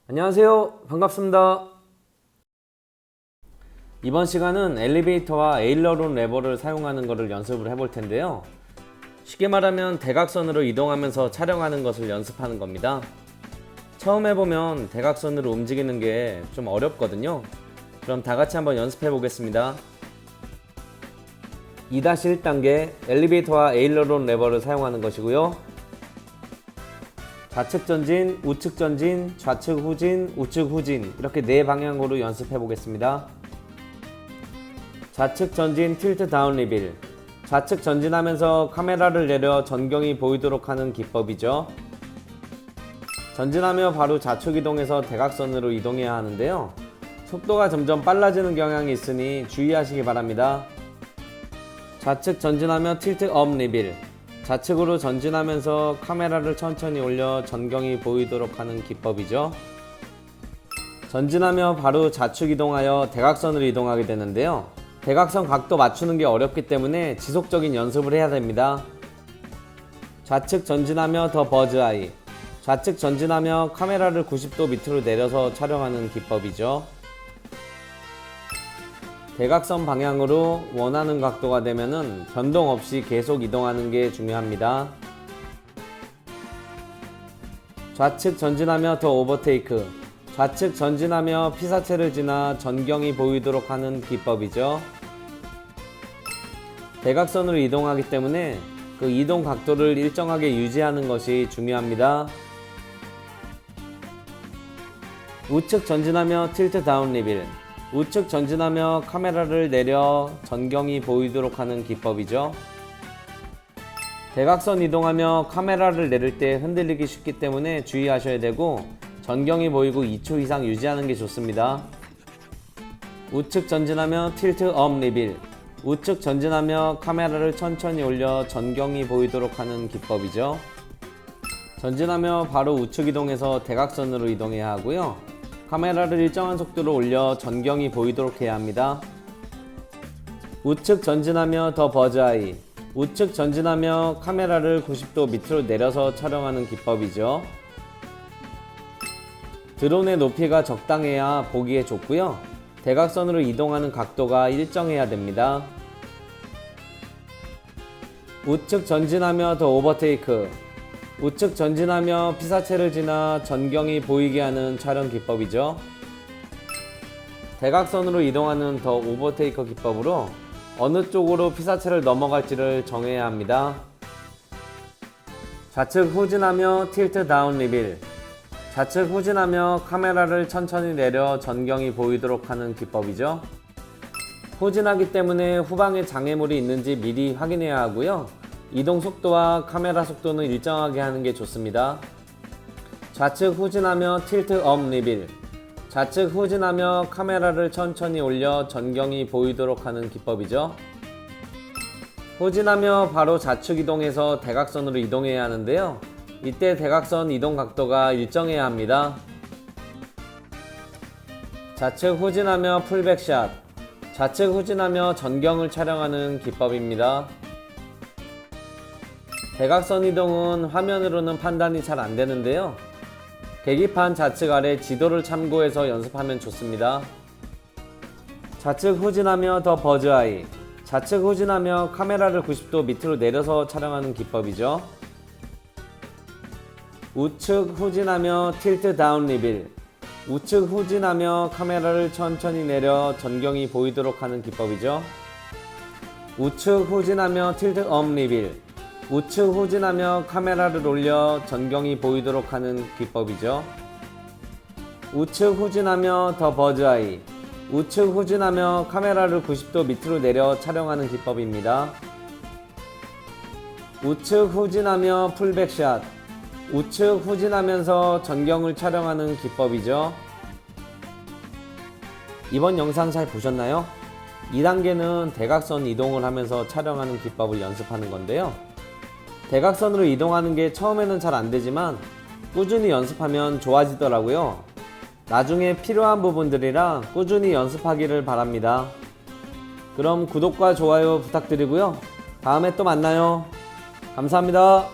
안녕하세요. 반갑습니다. 이번 시간은 엘리베이터와 에일러론 레버를 사용하는 것을 연습을 해볼 텐데요. 쉽게 말하면 대각선으로 이동하면서 촬영하는 것을 연습하는 겁니다. 처음 해보면 대각선으로 움직이는 게 좀 어렵거든요. 그럼 다 같이 한번 연습해 보겠습니다. 2-1단계 엘리베이터와 에일러론 레버를 사용하는 것이고요. 좌측 전진, 우측 전진, 좌측 후진, 우측 후진 이렇게 4방향으로 연습해 보겠습니다. 좌측 전진 틸트 다운 리빌, 좌측 전진하면서 카메라를 내려 전경이 보이도록 하는 기법이죠. 전진하며 바로 좌측 이동해서 대각선으로 이동해야 하는데요. 속도가 점점 빨라지는 경향이 있으니 주의하시기 바랍니다. 좌측 전진하며 틸트 업 리빌, 좌측으로 전진하면서 카메라를 천천히 올려 전경이 보이도록 하는 기법이죠. 전진하며 바로 좌측 이동하여 대각선으로 이동하게 되는데요. 대각선 각도 맞추는 게 어렵기 때문에 지속적인 연습을 해야 됩니다. 좌측 전진하며 더 버즈 아이, 좌측 전진하며 카메라를 90도 밑으로 내려서 촬영하는 기법이죠. 대각선 방향으로 원하는 각도가 되면은 변동 없이 계속 이동하는 게 중요합니다. 좌측 전진하며 더 오버테이크, 좌측 전진하며 피사체를 지나 전경이 보이도록 하는 기법이죠. 대각선으로 이동하기 때문에 그 이동 각도를 일정하게 유지하는 것이 중요합니다. 우측 전진하며 틸트 다운 리빌, 우측 전진하며 카메라를 내려 전경이 보이도록 하는 기법이죠. 대각선 이동하며 카메라를 내릴 때 흔들리기 쉽기 때문에 주의하셔야 되고 전경이 보이고 2초 이상 유지하는 게 좋습니다. 우측 전진하며 틸트 업 리빌, 우측 전진하며 카메라를 천천히 올려 전경이 보이도록 하는 기법이죠. 전진하며 바로 우측 이동해서 대각선으로 이동해야 하고요. 카메라를 일정한 속도로 올려 전경이 보이도록 해야 합니다. 우측 전진하며 더 버즈 아이, 우측 전진하며 카메라를 90도 밑으로 내려서 촬영하는 기법이죠. 드론의 높이가 적당해야 보기에 좋고요. 대각선으로 이동하는 각도가 일정해야 됩니다. 우측 전진하며 더 오버테이크, 우측 전진하며 피사체를 지나 전경이 보이게 하는 촬영 기법이죠. 대각선으로 이동하는 더 오버테이커 기법으로 어느 쪽으로 피사체를 넘어갈지를 정해야 합니다. 좌측 후진하며 틸트 다운 리빌, 좌측 후진하며 카메라를 천천히 내려 전경이 보이도록 하는 기법이죠. 후진하기 때문에 후방에 장애물이 있는지 미리 확인해야 하고요. 이동 속도와 카메라 속도는 일정하게 하는 게 좋습니다. 좌측 후진하며 틸트 업 리빌, 좌측 후진하며 카메라를 천천히 올려 전경이 보이도록 하는 기법이죠. 후진하며 바로 좌측 이동해서 대각선으로 이동해야 하는데요. 이때 대각선 이동 각도가 일정해야 합니다. 좌측 후진하며 풀백샷, 좌측 후진하며 전경을 촬영하는 기법입니다. 대각선 이동은 화면으로는 판단이 잘 안되는데요. 계기판 좌측 아래 지도를 참고해서 연습하면 좋습니다. 좌측 후진하며 더 버즈 아이, 좌측 후진하며 카메라를 90도 밑으로 내려서 촬영하는 기법이죠. 우측 후진하며 틸트 다운 리빌, 우측 후진하며 카메라를 천천히 내려 전경이 보이도록 하는 기법이죠. 우측 후진하며 틸트 업 리빌, 우측 후진하며 카메라를 올려 전경이 보이도록 하는 기법이죠. 우측 후진하며 더 버즈 아이, 우측 후진하며 카메라를 90도 밑으로 내려 촬영하는 기법입니다. 우측 후진하며 풀백샷, 우측 후진하면서 전경을 촬영하는 기법이죠. 이번 영상 잘 보셨나요? 2단계는 대각선 이동을 하면서 촬영하는 기법을 연습하는 건데요. 대각선으로 이동하는 게 처음에는 잘 안되지만 꾸준히 연습하면 좋아지더라고요. 나중에 필요한 부분들이라 꾸준히 연습하기를 바랍니다. 그럼 구독과 좋아요 부탁드리고요. 다음에 또 만나요. 감사합니다.